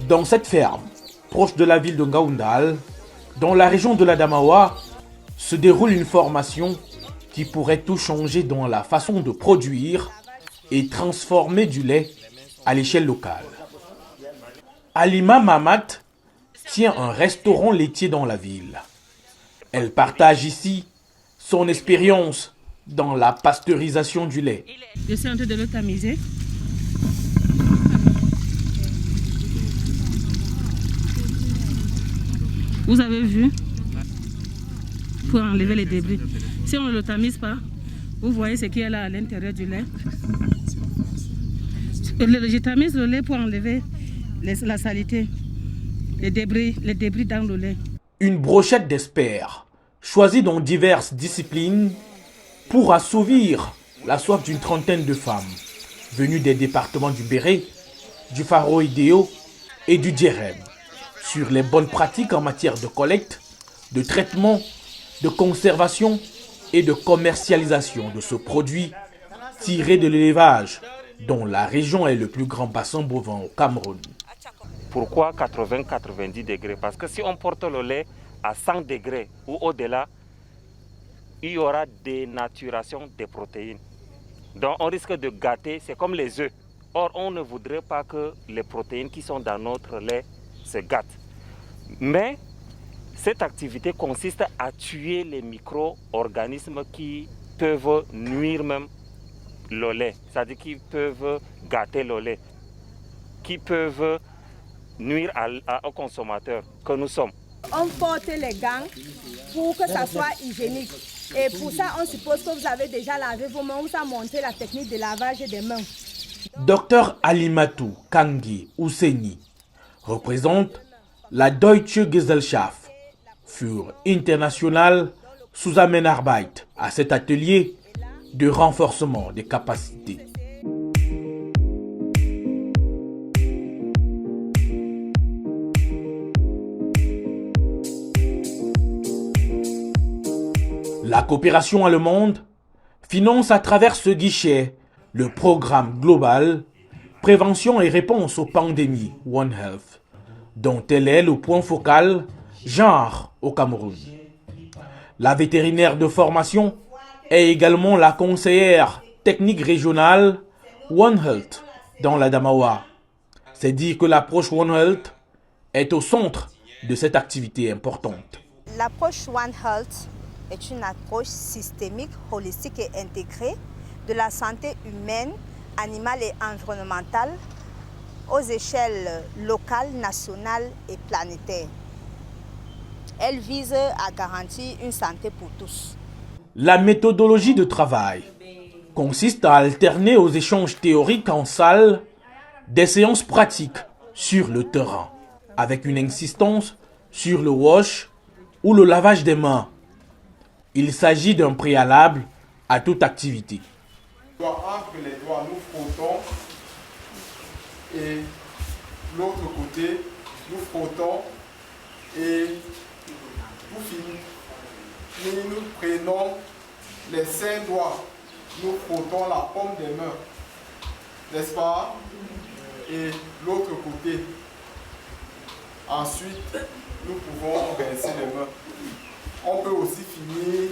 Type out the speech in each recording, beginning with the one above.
Dans cette ferme, proche de la ville de Ngaoundal, dans la région de l'Adamawa, se déroule une formation qui pourrait tout changer dans la façon de produire et transformer du lait à l'échelle locale. Halima Mamat tient un restaurant laitier dans la ville. Elle partage ici son expérience dans la pasteurisation du lait. Je suis en train de le tamiser. Vous avez vu? Pour enlever les débris. Si on ne le tamise pas, vous voyez ce qu'il y a là à l'intérieur du lait. Je tamise le lait pour enlever la saleté, les débris dans le lait. Une brochette d'experts, choisis dans diverses disciplines, pour assouvir la soif d'une trentaine de femmes, venues des départements du Béret, du Faro-Idéo et du Djerem, sur les bonnes pratiques en matière de collecte, de traitement, de conservation et de commercialisation de ce produit tiré de l'élevage, dont la région est le plus grand bassin bovin au Cameroun. Pourquoi 80-90 degrés? Parce que si on porte le lait à 100 degrés ou au-delà, il y aura dénaturation des protéines. Donc on risque de gâter, c'est comme les œufs. Or, on ne voudrait pas que les protéines qui sont dans notre lait se gâtent. Mais cette activité consiste à tuer les micro-organismes qui peuvent nuire même le lait, c'est-à-dire qui peuvent gâter le lait, qui peuvent nuire aux consommateurs que nous sommes. On porte les gants pour que ça soit hygiénique. Et pour ça, on suppose que vous avez déjà lavé vos mains, on vous a montré la technique de lavage des mains. Dr Alimatou Kangi Ouseni représente la Deutsche Gesellschaft für International Zusammenarbeit à cet atelier de renforcement des capacités. La coopération allemande finance à travers ce guichet le programme global Prévention et réponse aux pandémies One Health, dont elle est le point focal genre au Cameroun. La vétérinaire de formation est également la conseillère technique régionale One Health dans l'Adamawa. C'est dire que l'approche One Health est au centre de cette activité importante. L'approche One Health est une approche systémique, holistique et intégrée de la santé humaine, animale et environnementale aux échelles locales, nationales et planétaires. Elle vise à garantir une santé pour tous. La méthodologie de travail consiste à alterner aux échanges théoriques en salle des séances pratiques sur le terrain, avec une insistance sur le wash ou le lavage des mains. Il s'agit d'un préalable à toute activité. Entre les doigts, nous frottons et l'autre côté, nous frottons et pour finir, nous prenons les 5 doigts, nous frottons la paume des mains, n'est-ce pas? Et l'autre côté. Ensuite, nous pouvons rincer les mains. On peut aussi finir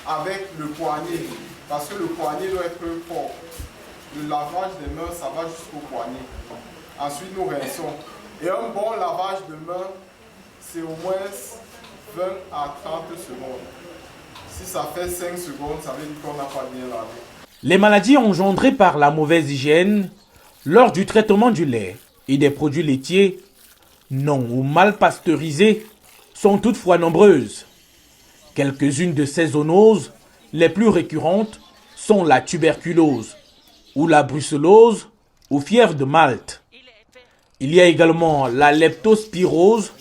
avec le poignet, parce que le poignet doit être fort. Le lavage des mains, ça va jusqu'au poignet. Ensuite, nous rinçons. Et un bon lavage de mains, c'est au moins 20 à 30 secondes. Si ça fait 5 secondes, ça veut dire qu'on n'a pas bien lavé. Les maladies engendrées par la mauvaise hygiène lors du traitement du lait et des produits laitiers non ou mal pasteurisés sont toutefois nombreuses. Quelques-unes de ces zoonoses les plus récurrentes sont la tuberculose ou la brucellose ou fièvre de Malte. Il y a également la leptospirose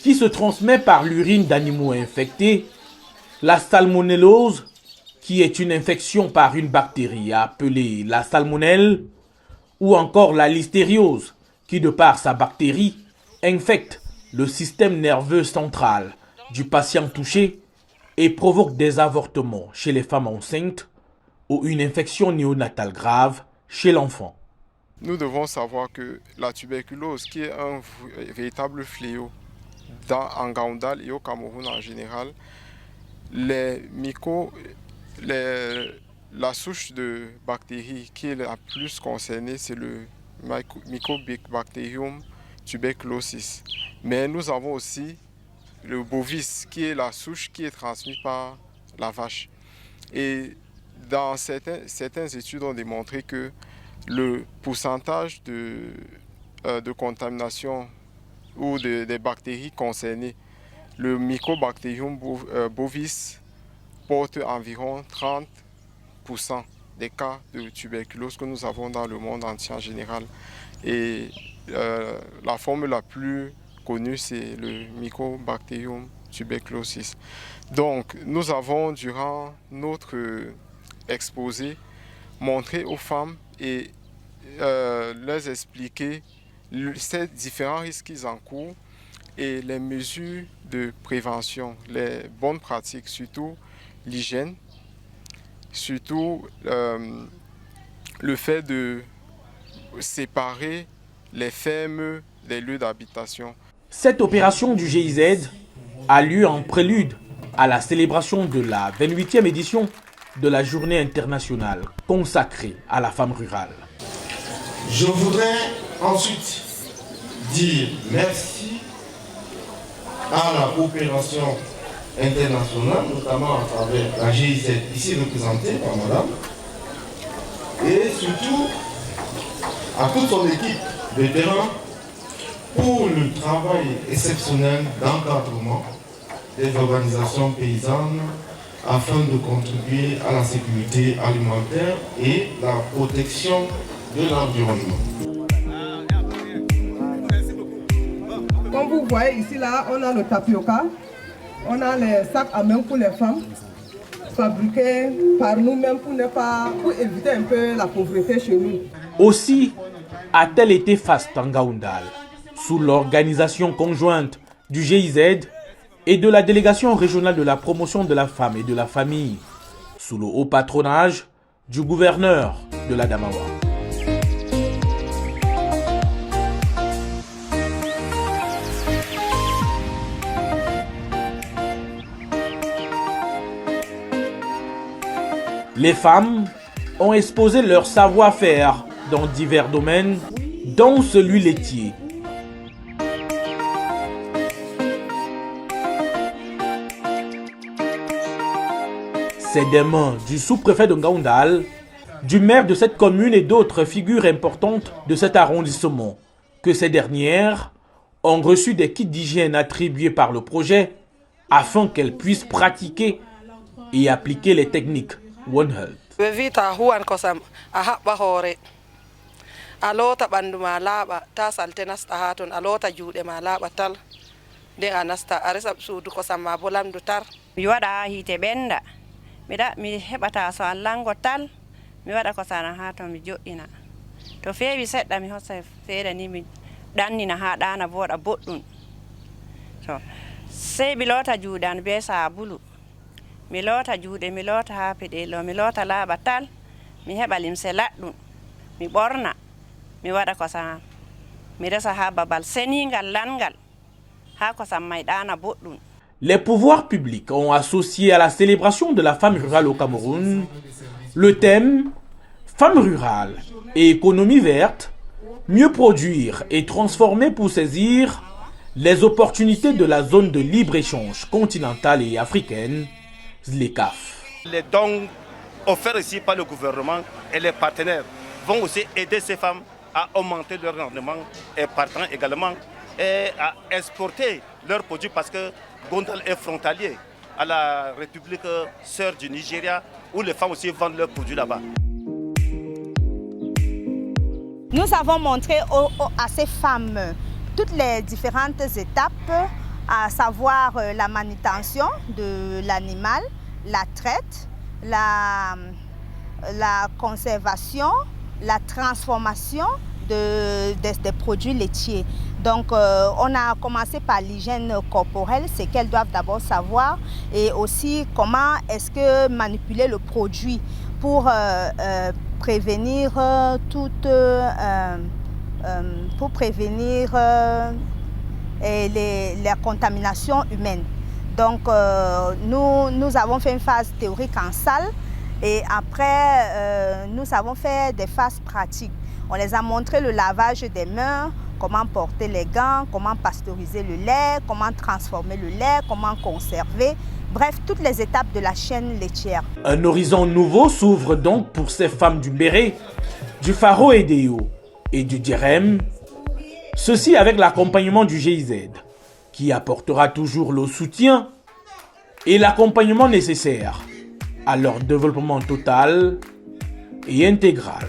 qui se transmet par l'urine d'animaux infectés, la salmonellose qui est une infection par une bactérie appelée la salmonelle, ou encore la listériose qui de par sa bactérie infecte le système nerveux central du patient touché et provoque des avortements chez les femmes enceintes ou une infection néonatale grave chez l'enfant. Nous devons savoir que la tuberculose, qui est un véritable fléau en Ngaoundal et au Cameroun en général, la souche de bactéries qui est la plus concernée, c'est le Mycobacterium tuberculosis. Mais nous avons aussi le bovis, qui est la souche qui est transmise par la vache. Et dans certaines études ont démontré que le pourcentage de contamination ou des bactéries concernées, le Mycobacterium bovis porte environ 30% des cas de tuberculose que nous avons dans le monde entier en général. Et la forme la plus connue, c'est le Mycobacterium tuberculosis. Donc, nous avons, durant notre exposé, montré aux femmes et leur expliquer ces différents risques qu'ils encourent et les mesures de prévention, les bonnes pratiques, surtout l'hygiène, surtout le fait de séparer les fermes des lieux d'habitation. Cette opération du GIZ a lieu en prélude à la célébration de la 28e édition de la Journée internationale consacrée à la femme rurale. Je voudrais ensuite dire merci à la coopération internationale, notamment à travers la GIZ ici représentée par madame, et surtout à toute son équipe de terrain pour le travail exceptionnel d'encadrement des organisations paysannes afin de contribuer à la sécurité alimentaire et la protection de l'environnement. Comme vous voyez ici, là, on a le tapioca, on a les sacs à main pour les femmes, fabriqués par nous-mêmes pour éviter un peu la pauvreté chez nous. Aussi a-t-elle été faste en Ngaoundal, sous l'organisation conjointe du GIZ et de la délégation régionale de la promotion de la femme et de la famille, sous le haut patronage du gouverneur de l'Adamawa. Les femmes ont exposé leur savoir-faire dans divers domaines, dont celui laitier. C'est des mains du sous-préfet de Ngaoundal, du maire de cette commune et d'autres figures importantes de cet arrondissement que ces dernières ont reçu des kits d'hygiène attribués par le projet afin qu'elles puissent pratiquer et appliquer les techniques One Health. alota bandu ma laaba ta salte nasta ha ton alota juude ma laaba tal de anasta aresa suudu ko samma bolamdu tar mi wada hite benda mi hebata so allango tal mi wada ko sana ha to mi joddina to feewi sedda mi hosa feere ni mi dannina ha dana voda boddum so sei bi lota juudan be sabulu mi lota juude mi lota ha pedelo mi lota laaba tal mi heba limse laddum mi borna mi wada ko sa mi resa ha babal seningal langal ha ko sam may dana boddum. Les pouvoirs publics ont associé à la célébration de la femme rurale au Cameroun le thème Femme rurale et économie verte, mieux produire et transformer pour saisir les opportunités de la zone de libre-échange continentale et africaine, ZLECAf. Les dons offerts ici par le gouvernement et les partenaires vont aussi aider ces femmes à augmenter leur rendement et partant également et à exporter leurs produits parce que Ngaoundal est frontalier à la République sœur du Nigeria où les femmes aussi vendent leurs produits là-bas. Nous avons montré à ces femmes toutes les différentes étapes, à savoir la manutention de l'animal, la traite, la conservation, la transformation des produits laitiers. Donc on a commencé par l'hygiène corporelle, c'est qu'elles doivent d'abord savoir, et aussi comment est-ce que manipuler le produit pour prévenir la contamination humaine. Donc nous avons fait une phase théorique en salle et après nous avons fait des phases pratiques. On les a montré le lavage des mains, comment porter les gants, comment pasteuriser le lait, comment transformer le lait, comment conserver. Bref, toutes les étapes de la chaîne laitière. Un horizon nouveau s'ouvre donc pour ces femmes du Mbéré, du Faro EDO et du Djerem. Ceci avec l'accompagnement du GIZ, qui apportera toujours le soutien et l'accompagnement nécessaire à leur développement total et intégral.